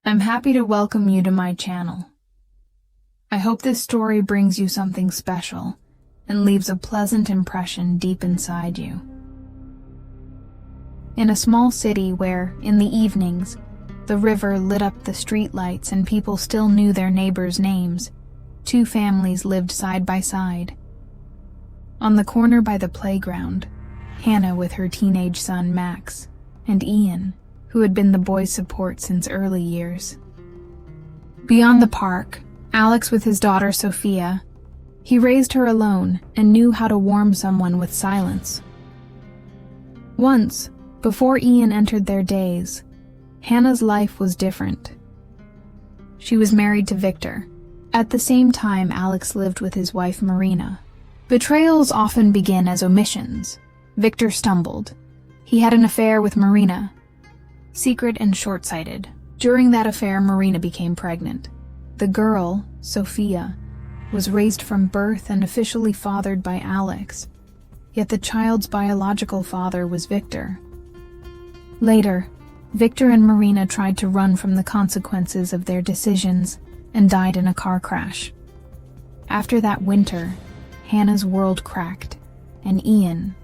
I'm happy to welcome you to my channel. I hope this story brings you something special and leaves a pleasant impression deep inside you. In a small city where, in the evenings, the river lit up the streetlights and people still knew their neighbors' names, two families lived side by side. On the corner by the playground, Hannah with her teenage son Max, and Ian, who had been the boy's support since early years. Beyond the park, Alex with his daughter Sophia. He raised her alone and knew how to warm someone with silence. Once, before Ian entered their days, Hannah's life was different. She was married to Victor. At the same time, Alex lived with his wife Marina. Betrayals often begin as omissions. Victor stumbled. He had an affair with Marina. Secret and short-sighted. During that affair, Marina became pregnant. The girl, Sophia, was raised from birth and officially fathered by Alex, yet the child's biological father was Victor. Later, Victor and Marina tried to run from the consequences of their decisions and died in a car crash. After that winter, Hannah's world cracked, and Ian,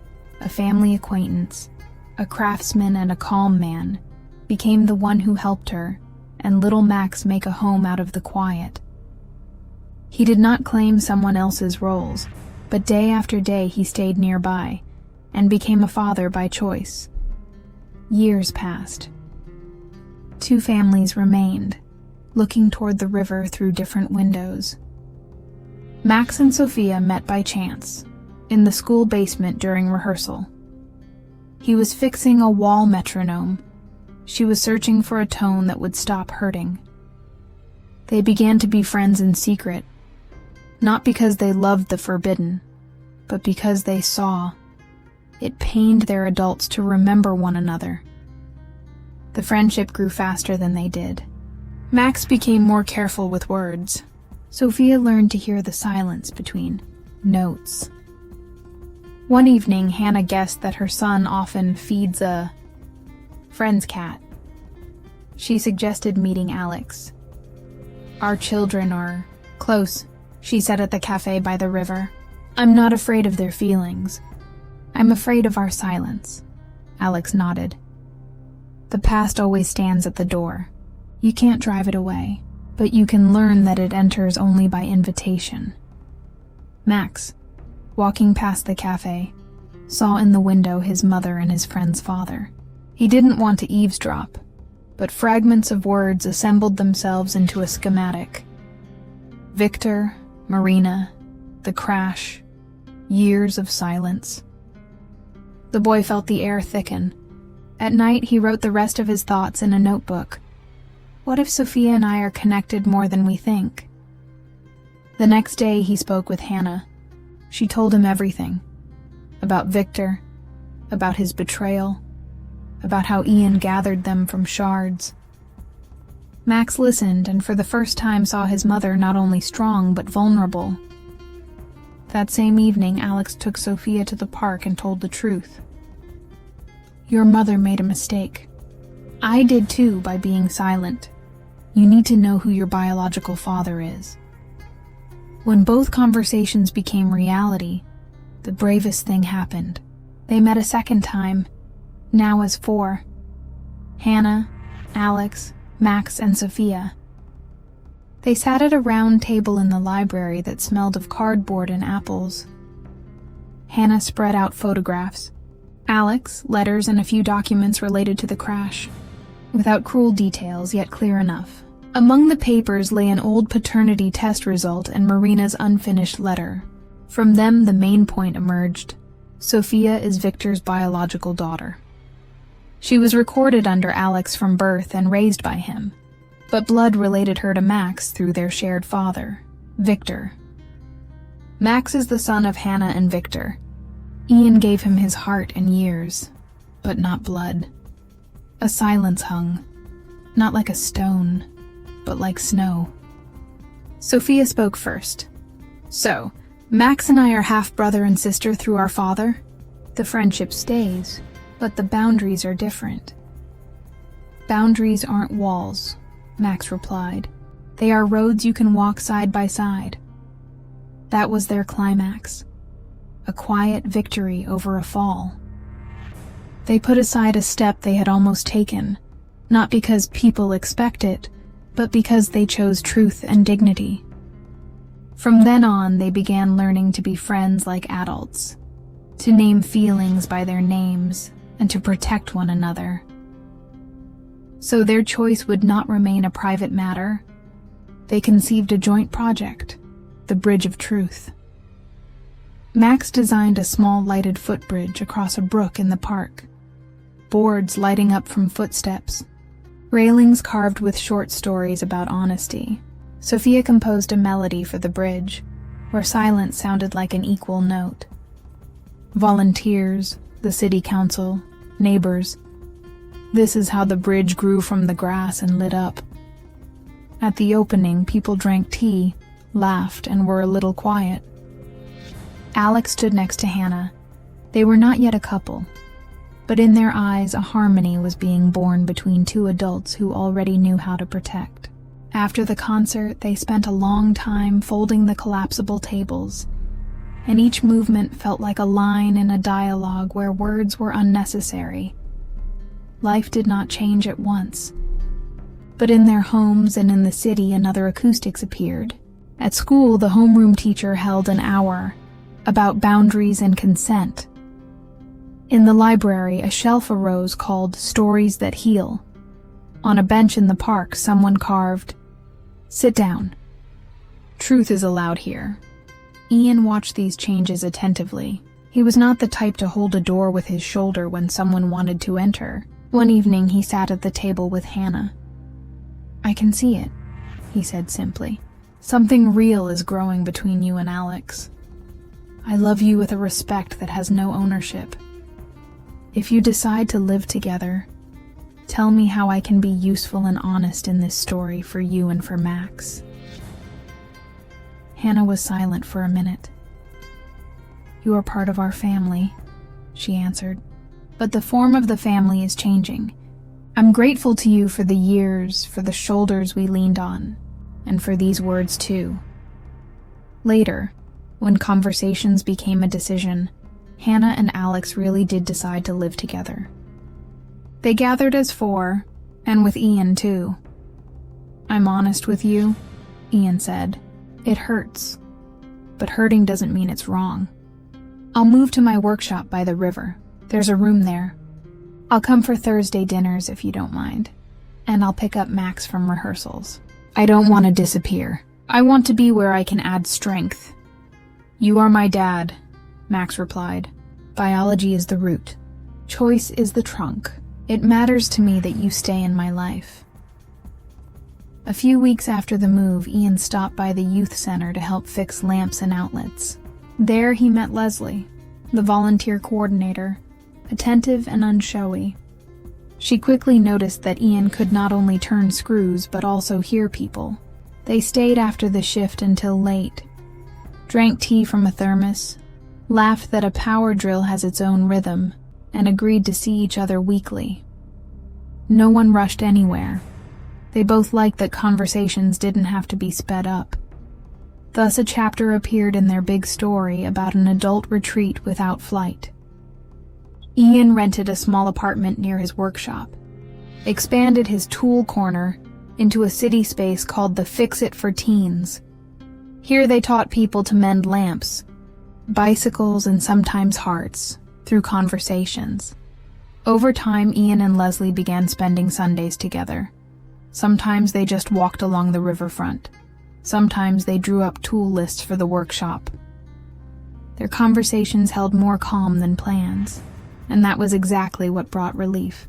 a family acquaintance, a craftsman and a calm man, became the one who helped her and little Max make a home out of the quiet. He did not claim someone else's roles, but day after day he stayed nearby and became a father by choice. Years passed. Two families remained, looking toward the river through different windows. Max and Sophia met by chance, in the school basement during rehearsal. He was fixing a wall metronome. She was searching for a tone that would stop hurting. They began to be friends in secret, not because they loved the forbidden, but because they saw. It pained their adults to remember one another. The friendship grew faster than they did. Max became more careful with words. Sophia learned to hear the silence between notes. One evening, Hannah guessed that her son often feeds a friend's cat. She suggested meeting Alex. "Our children are close," she said at the cafe by the river. "I'm not afraid of their feelings. I'm afraid of our silence." Alex nodded. "The past always stands at the door. You can't drive it away, but you can learn that it enters only by invitation." Max, walking past the cafe, saw in the window his mother and his friend's father. He didn't want to eavesdrop, but fragments of words assembled themselves into a schematic. Victor, Marina, the crash, years of silence. The boy felt the air thicken. At night, he wrote the rest of his thoughts in a notebook. What if Sophia and I are connected more than we think? The next day, he spoke with Hannah. She told him everything. About Victor, about his betrayal, about how Ian gathered them from shards. Max listened and for the first time saw his mother not only strong but vulnerable. That same evening, Alex took Sophia to the park and told the truth. "Your mother made a mistake. I did too by being silent. You need to know who your biological father is." When both conversations became reality, the bravest thing happened. They met a second time, now as four. Hannah, Alex, Max, and Sophia. They sat at a round table in the library that smelled of cardboard and apples. Hannah spread out photographs. Alex, letters, and a few documents related to the crash, without cruel details, yet clear enough. Among the papers lay an old paternity test result and Marina's unfinished letter. From them, the main point emerged. Sophia is Victor's biological daughter. She was recorded under Alex from birth and raised by him, but blood related her to Max through their shared father, Victor. Max is the son of Hannah and Victor. Ian gave him his heart and years, but not blood. A silence hung, not like a stone, but like snow. Sophia spoke first. "So, Max and I are half-brother and sister through our father. The friendship stays, but the boundaries are different. Boundaries aren't walls. Max replied. They are roads you can walk side by side. That was their climax. A quiet victory over a fall. They put aside a step they had almost taken, not because people expect it, but because they chose truth and dignity. From then on, they began learning to be friends like adults, to name feelings by their names, and to protect one another. So their choice would not remain a private matter. They conceived a joint project, the Bridge of Truth. Max designed a small lighted footbridge across a brook in the park, boards lighting up from footsteps, railings carved with short stories about honesty. Sophia composed a melody for the bridge, where silence sounded like an equal note. Volunteers, the city council, neighbors. This is how the bridge grew from the grass and lit up. At the opening, people drank tea, laughed, and were a little quiet. Alex stood next to Hannah. They were not yet a couple, but in their eyes a harmony was being born between two adults who already knew how to protect. After the concert, they spent a long time folding the collapsible tables, and each movement felt like a line in a dialogue where words were unnecessary. Life did not change at once, but in their homes and in the city another acoustics appeared. At school, the homeroom teacher held an hour about boundaries and consent. In the library, a shelf arose called Stories That Heal. On a bench in the park, someone carved, "Sit down. Truth is allowed here." Ian watched these changes attentively. He was not the type to hold a door with his shoulder when someone wanted to enter. One evening, he sat at the table with Hannah. "I can see it," he said simply. "Something real is growing between you and Alex. I love you with a respect that has no ownership. If you decide to live together, tell me how I can be useful and honest in this story for you and for Max." Hannah was silent for a minute. "You are part of our family," she answered. "But the form of the family is changing. I'm grateful to you for the years, for the shoulders we leaned on, and for these words too." Later, when conversations became a decision, Hannah and Alex really did decide to live together. They gathered as four, and with Ian too. "I'm honest with you," Ian said. "It hurts, but hurting doesn't mean it's wrong. I'll move to my workshop by the river. There's a room there. I'll come for Thursday dinners if you don't mind, and I'll pick up Max from rehearsals. I don't want to disappear. I want to be where I can add strength." "You are my dad," Max replied. "Biology is the root. Choice is the trunk. It matters to me that you stay in my life." A few weeks after the move, Ian stopped by the youth center to help fix lamps and outlets. There he met Leslie, the volunteer coordinator, attentive and unshowy. She quickly noticed that Ian could not only turn screws but also hear people. They stayed after the shift until late, drank tea from a thermos, laughed that a power drill has its own rhythm, and agreed to see each other weekly. No one rushed anywhere. They both liked that conversations didn't have to be sped up. Thus a chapter appeared in their big story about an adult retreat without flight. Ian rented a small apartment near his workshop, expanded his tool corner into a city space called the Fix-It for Teens. Here they taught people to mend lamps, bicycles, and sometimes hearts through conversations. Over time, Ian and Leslie began spending Sundays together. Sometimes they just walked along the riverfront. Sometimes they drew up tool lists for the workshop. Their conversations held more calm than plans, and that was exactly what brought relief.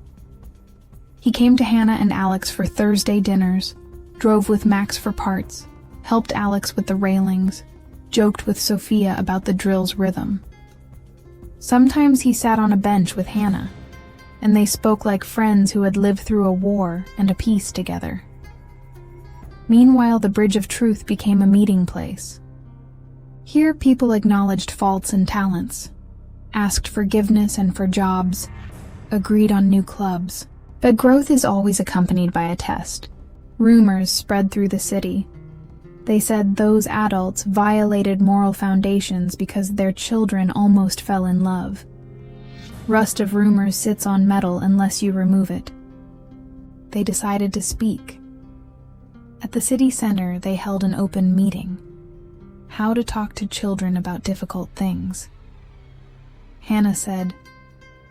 He came to Hannah and Alex for Thursday dinners, drove with Max for parts, helped Alex with the railings, joked with Sophia about the drill's rhythm. Sometimes he sat on a bench with Hannah, and they spoke like friends who had lived through a war and a peace together. Meanwhile, the Bridge of Truth became a meeting place. Here, people acknowledged faults and talents, asked forgiveness and for jobs, agreed on new clubs. But growth is always accompanied by a test. Rumors spread through the city. They said those adults violated moral foundations because their children almost fell in love. Rust of rumors sits on metal unless you remove it. They decided to speak. At the city center, they held an open meeting. How to talk to children about difficult things. Hannah said,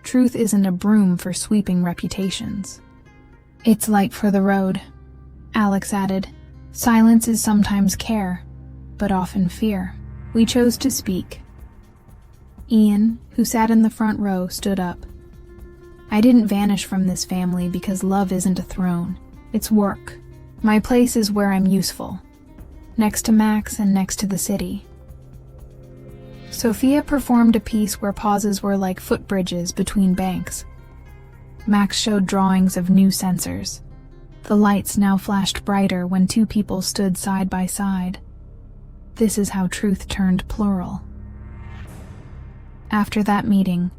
"Truth isn't a broom for sweeping reputations. It's light for the road." Alex added, "Silence is sometimes care, but often fear." We chose to speak. Ian, who sat in the front row, stood up. "I didn't vanish from this family because love isn't a throne. It's work. My place is where I'm useful, next to Max and next to the city." Sophia performed a piece where pauses were like footbridges between banks. Max showed drawings of new sensors. The lights now flashed brighter when two people stood side by side. This is how truth turned plural. After that meeting,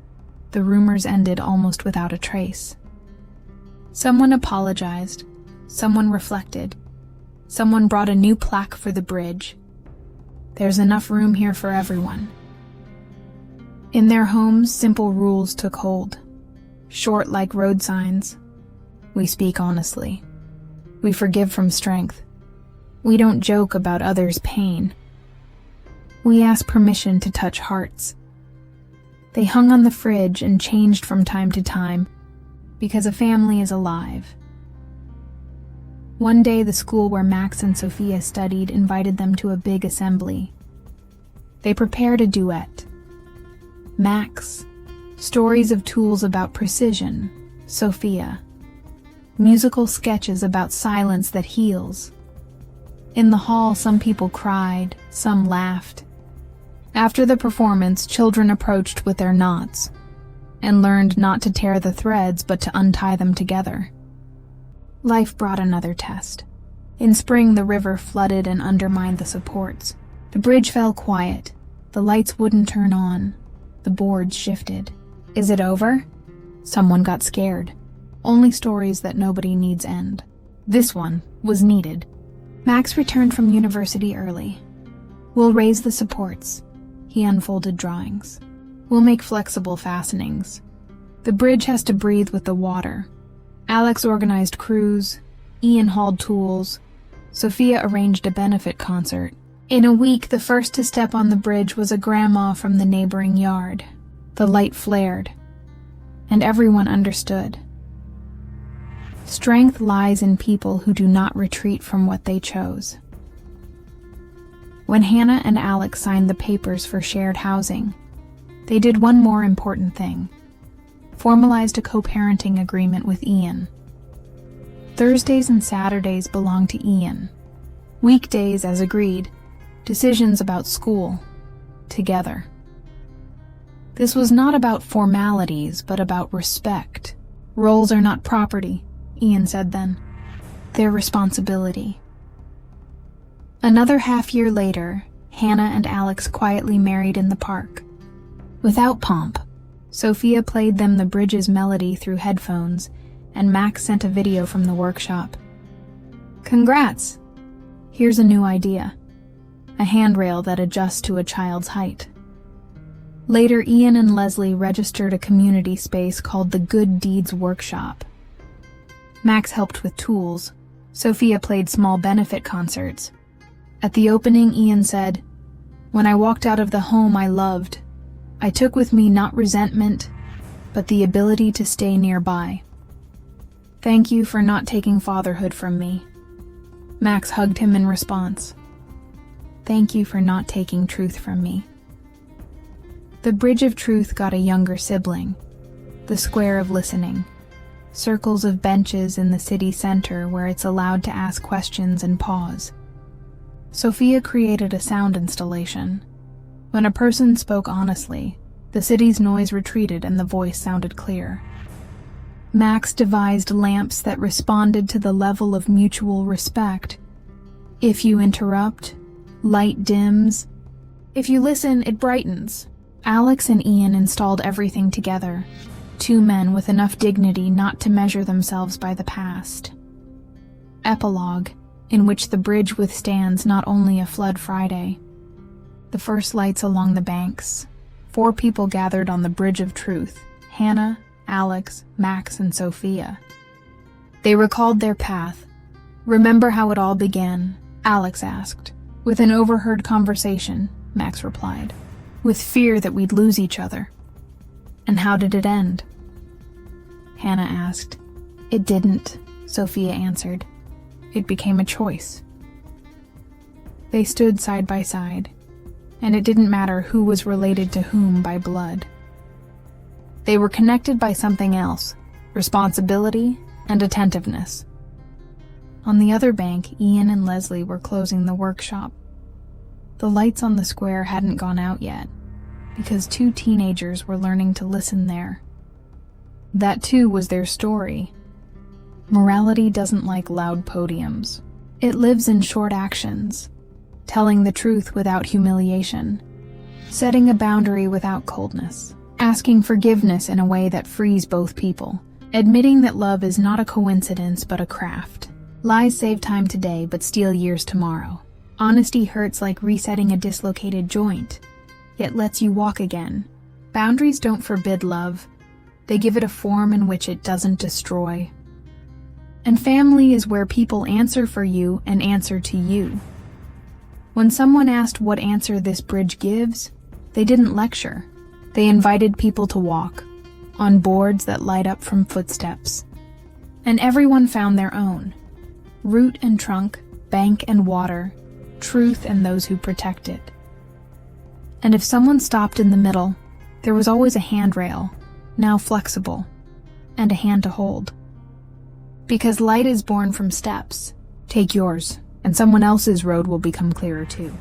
the rumors ended almost without a trace. Someone apologized, someone reflected, someone brought a new plaque for the bridge. There's enough room here for everyone. In their homes, simple rules took hold. Short like road signs. We speak honestly. We forgive from strength. We don't joke about others' pain. We ask permission to touch hearts. They hung on the fridge and changed from time to time because a family is alive. One day, the school where Max and Sophia studied invited them to a big assembly. They prepared a duet. Max, stories of tools about precision. Sophia, musical sketches about silence that heals. In the hall, some people cried, some laughed. After the performance, children approached with their knots and learned not to tear the threads but to untie them together. Life brought another test. In spring, the river flooded and undermined the supports. The bridge fell quiet. The lights wouldn't turn on. The boards shifted. Is it over? Someone got scared. Only stories that nobody needs end. This one was needed. Max returned from university early. We'll raise the supports. He unfolded drawings. We'll make flexible fastenings. The bridge has to breathe with the water. Alex organized crews. Ian hauled tools. Sophia arranged a benefit concert. In a week, the first to step on the bridge was a grandma from the neighboring yard. The light flared, and everyone understood. Strength lies in people who do not retreat from what they chose. When Hannah and Alex signed the papers for shared housing, they did one more important thing: formalized a co-parenting agreement with Ian. Thursdays and Saturdays belong to Ian. Weekdays, as agreed, decisions about school, together. This was not about formalities, but about respect. Roles are not property, Ian said then. They're responsibility. Another half-year later, Hannah and Alex quietly married in the park. Without pomp, Sophia played them the bridge's melody through headphones, and Max sent a video from the workshop. Congrats! Here's a new idea. A handrail that adjusts to a child's height. Later, Ian and Leslie registered a community space called the Good Deeds Workshop. Max helped with tools. Sophia played small benefit concerts. At the opening, Ian said, "When I walked out of the home I loved, I took with me not resentment, but the ability to stay nearby. Thank you for not taking fatherhood from me." Max hugged him in response. Thank you for not taking truth from me. The Bridge of Truth got a younger sibling, the Square of Listening, circles of benches in the city center where it's allowed to ask questions and pause. Sophia created a sound installation. When a person spoke honestly, the city's noise retreated and the voice sounded clear. Max devised lamps that responded to the level of mutual respect. If you interrupt, light dims. If you listen, it brightens. Alex and Ian installed everything together, two men with enough dignity not to measure themselves by the past. Epilogue, in which the bridge withstands not only a flood Friday. The first lights along the banks. 4 people gathered on the Bridge of Truth: Hannah, Alex, Max, and Sophia. They recalled their path. "Remember how it all began?" Alex asked. "With an overheard conversation," Max replied. "With fear that we'd lose each other." "And how did it end?" Hannah asked. "It didn't," Sophia answered. "It became a choice." They stood side by side, and it didn't matter who was related to whom by blood. They were connected by something else: responsibility and attentiveness. On the other bank, Ian and Leslie were closing the workshop. The lights on the square hadn't gone out yet, because 2 teenagers were learning to listen there. That too was their story. Morality doesn't like loud podiums. It lives in short actions, telling the truth without humiliation, setting a boundary without coldness, asking forgiveness in a way that frees both people, admitting that love is not a coincidence but a craft. Lies save time today but steal years tomorrow. Honesty hurts like resetting a dislocated joint, yet lets you walk again. Boundaries don't forbid love. They give it a form in which it doesn't destroy. And family is where people answer for you and answer to you. When someone asked what answer this bridge gives, they didn't lecture. They invited people to walk, on boards that light up from footsteps. And everyone found their own. Root and trunk, bank and water, truth and those who protect it. And if someone stopped in the middle, there was always a handrail, now flexible, and a hand to hold. Because light is born from steps. Take yours, and someone else's road will become clearer too.